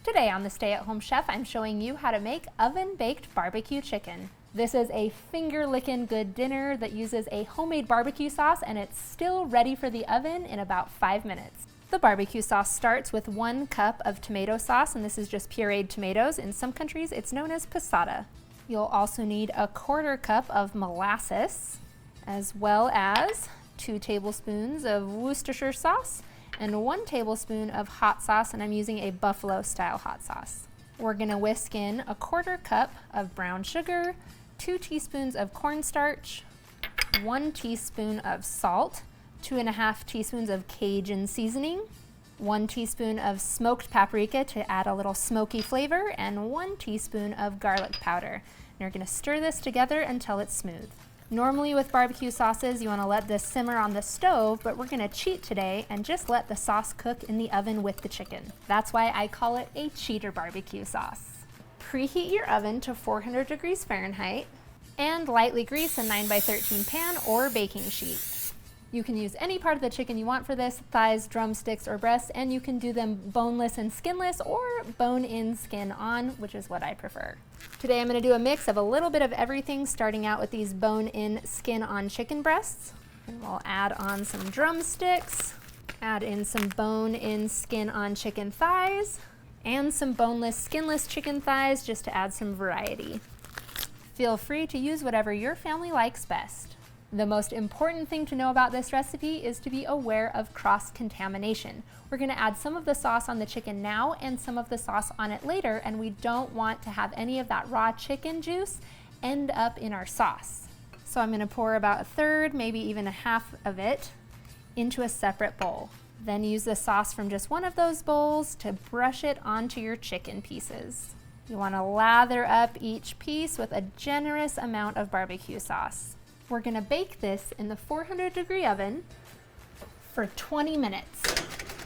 Today on the Stay at Home Chef, I'm showing you how to make oven baked barbecue chicken. This is a finger-licking good dinner that uses a homemade barbecue sauce, and it's still ready for the oven in about 5 minutes. The barbecue sauce starts with 1 cup of tomato sauce, and this is just pureed tomatoes. In some countries, it's known as passata. You'll also need a 1/4 cup of molasses, as well as 2 tablespoons of Worcestershire sauce, and 1 tablespoon of hot sauce, and I'm using a buffalo style hot sauce. We're gonna whisk in a 1/4 cup of brown sugar, 2 teaspoons of cornstarch, 1 teaspoon of salt, 2½ teaspoons of cajun seasoning, 1 teaspoon of smoked paprika to add a little smoky flavor, and 1 teaspoon of garlic powder. And you're gonna stir this together until it's smooth. Normally with barbecue sauces, you want to let this simmer on the stove, but we're going to cheat today and just let the sauce cook in the oven with the chicken. That's why I call it a cheater barbecue sauce. Preheat your oven to 400 degrees Fahrenheit and lightly grease a 9x13 pan or baking sheet. You can use any part of the chicken you want for this, thighs, drumsticks, or breasts, and you can do them boneless and skinless or bone-in, skin-on, which is what I prefer. Today I'm going to do a mix of a little bit of everything, starting out with these bone-in, skin-on chicken breasts. And we'll add on some drumsticks, add in some bone-in, skin-on chicken thighs, and some boneless, skinless chicken thighs just to add some variety. Feel free to use whatever your family likes best. The most important thing to know about this recipe is to be aware of cross-contamination. We're going to add some of the sauce on the chicken now and some of the sauce on it later, and we don't want to have any of that raw chicken juice end up in our sauce. So I'm going to pour about 1/3, maybe even 1/2 of it into a separate bowl. Then use the sauce from just one of those bowls to brush it onto your chicken pieces. You want to lather up each piece with a generous amount of barbecue sauce. We're going to bake this in the 400-degree oven for 20 minutes.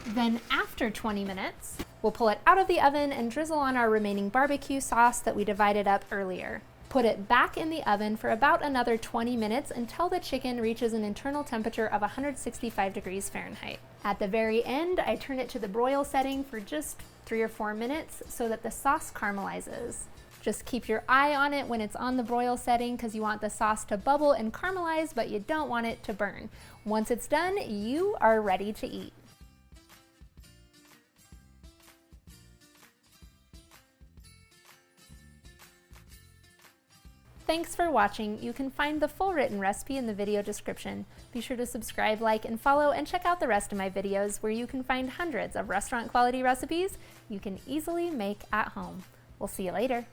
Then after 20 minutes, we'll pull it out of the oven and drizzle on our remaining barbecue sauce that we divided up earlier. Put it back in the oven for about another 20 minutes until the chicken reaches an internal temperature of 165 degrees Fahrenheit. At the very end, I turn it to the broil setting for just 3 or 4 minutes so that the sauce caramelizes. Just keep your eye on it when it's on the broil setting because you want the sauce to bubble and caramelize, but you don't want it to burn. Once it's done, you are ready to eat. Thanks for watching. You can find the full written recipe in the video description. Be sure to subscribe, like, and follow, and check out the rest of my videos where you can find hundreds of restaurant quality recipes you can easily make at home. We'll see you later.